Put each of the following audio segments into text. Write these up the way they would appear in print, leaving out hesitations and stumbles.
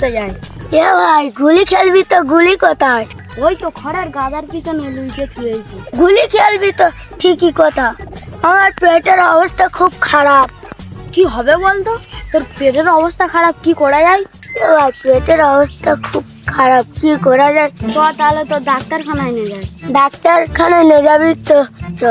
খেলতে যায়। এ ভাই গুলি খেলবি তো? গুলি কোথায়? ওই তো খড়ের গাদার পিছনে লুইকে ছুঁয়েছি। গুলি খেলবি তো ঠিকই কথা, আমার পেটের অবস্থা খুব খারাপ। কি হবে বলতো? তোর পেটের অবস্থা খারাপ, কি করা যায়? এ ভাই পেটের অবস্থা খুব খারাপ, কি করা যায়? তো তাহলে তো ডাক্তারখানায় নিয়ে যায়। ডাক্তারখানায় নিয়ে যাবি তো? চ।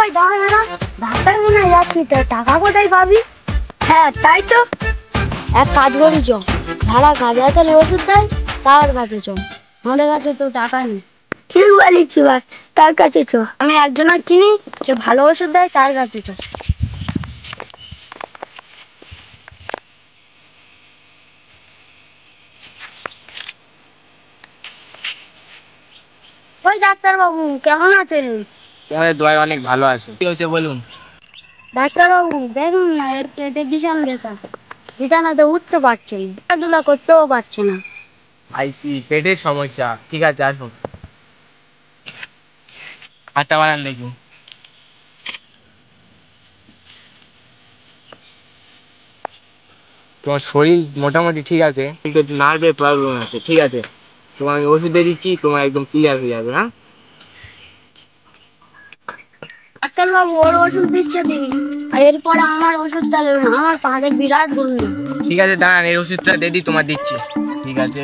ভাই দাঁড়া, ডাক্তারখানায় যাচ্ছি তো, টাকা কোথায় পাবি? হ্যাঁ তাই তো। এক কাজ করি, চ ভাড়া গাঁজা চলে ওষুধ দেয়, তার কাছে চ। আমাদের কাছে তো টাকা নেই। কি বলিস ভাই, তার কাছে চ। আমি একজনের চিনি, যে ভালো ওষুধ দেয়, তার কাছে চ। ওই ডাক্তার বাবু, কেমন আছেন? দোয়া অনেক ভালো আছে। কি হয়েছে বলুন? ডাক্তার বাবু দেখুন না, এর পেটে বিশাল ব্যথা, বিছানাতে উঠতে পারছে না, খেলাধুলা করতেও পারছে না। আইসি পেটের সমস্যা, ঠিক আছে আসুন। হাতটা বানান দেখুন। তোমার শরীর মোটামুটি ঠিক আছে, কিন্তু একটু নার্ভের প্রবলেম আছে। ঠিক আছে, তোমার আমি ওষুধ দিয়ে দিচ্ছি, তোমার একদম ক্লিয়ার হয়ে যাবে। হ্যাঁ ডাক্তার বাবু ওর ওষুধ দিচ্ছে দিন, আর এরপরে আমার ওষুধটা দেবেন, আমার পায়ে বিরাট বলুন। ঠিক আছে দাঁড়ান, এর ওষুধটা দিয়ে দিই, তোমার দিচ্ছি। ঠিক আছে,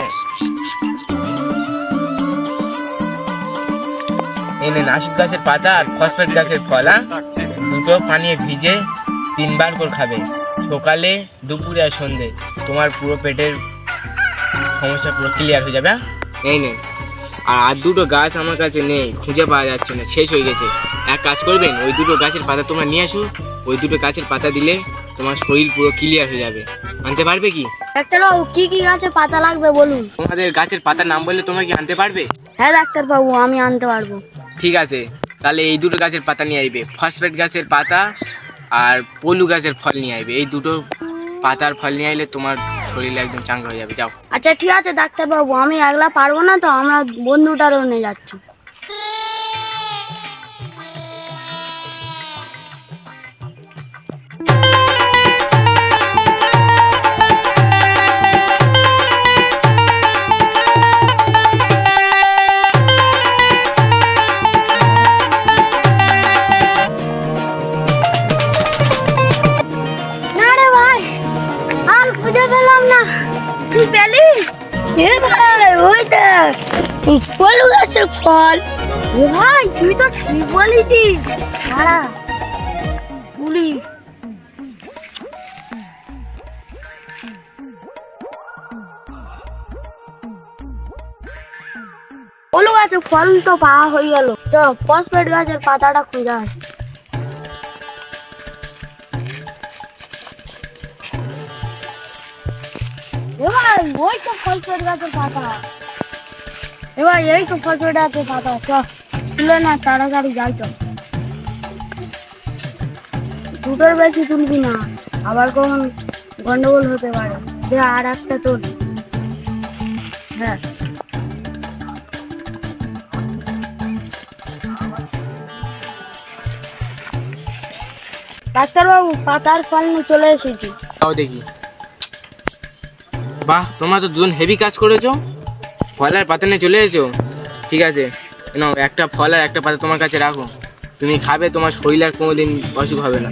এই নেন আশুক গাছের পাতা আর ফসফেট গাছের ফল। দুটো পানিয়ে ভিজে 3 বার করে খাবে, সকালে, দুপুরে আর সন্ধ্যে। তোমার পুরো পেটের সমস্যা পুরো ক্লিয়ার হয়ে যাবে। এই নেন। আর দুটো গাছ আমার কাছে নেই, খুঁজে পাওয়া যাচ্ছে না, শেষ হয়ে গেছে। এক কাজ করবেন, ওই দুটো গাছের পাতা তোমরা নিয়ে আসো, ওই দুটো গাছের পাতা দিলে তোমার শরীর পুরো ক্লিয়ার হয়ে যাবে। আনতে পারবে কি? ডাক্তার বাবু কি কি গাছে পাতা লাগবে বলুন। তোমাদের গাছের পাতার নাম বললে তোমরা কি আনতে পারবে? হ্যাঁ ডাক্তার বাবু, আমি আনতে পারবো। ঠিক আছে, তাহলে এই দুটো গাছের পাতা নিয়ে আসবে, ফসফেট গাছের পাতা আর পলু গাছের ফল নিয়ে আসবে। এই দুটো পাতার ফল নিয়ে আসলে তোমার শরীর একদম চাঙ্গা হয়ে যাবে। যাও। আচ্ছা ঠিক আছে ডাক্তার বাবু, আমি একলা পারবো না তো, আমরা বন্ধুটারও নিয়ে যাচ্ছি। তুই পেলি? এ ভাই ওই দেখ, পলু গাছের ফল। ভাই তুই তো ঠিক বলেছিস। দাঁড়া বলি, পলু গাছের ফল তো পাওয়া হয়ে গেল, তো ফসফেট গাছের পাতাটা খুঁজে আস। এবার ওই তো ফসফেট গাছের পাতা, এবার এই তো ফসফেট গাছের পাতা। চ তুলে না, তাড়াতাড়ি যাই তো। দুটোর বেশি তুলবি না, আবার কখন গন্ডগোল হতে পারে। দে আর একটা তোল। হ্যাঁ ডাক্তারবাবু, পাতার ফল নিয়ে চলে এসেছি। তাও দেখি। বাহ, তোমরা তো দুজন হেভি কাজ করেছো, ফল আর পাতা নিয়ে চলে এসেছো। ঠিক আছে, নাও একটা ফল আর একটা পাতা তোমার কাছে রাখো, তুমি খাবে, তোমার শরীর আর কোনোদিন অসুখ হবে না।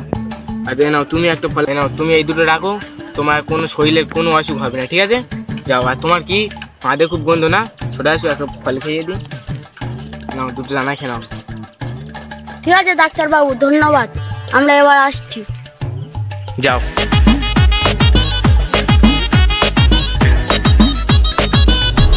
আর নাও তুমি একটা ফল, নাও তুমি এই দুটো রাখো, তোমার কোনো শরীরের কোনো অসুখ হবে না। ঠিক আছে, যাও। আর তোমার কি মাঝে খুব গন্ধ না? ছোট আসো, একটা ফল খেয়ে দিই। নাও দুটো দানা খেয়ে নাও। ঠিক আছে ডাক্তারবাবু, ধন্যবাদ, আমরা এবার আসছি। যাও।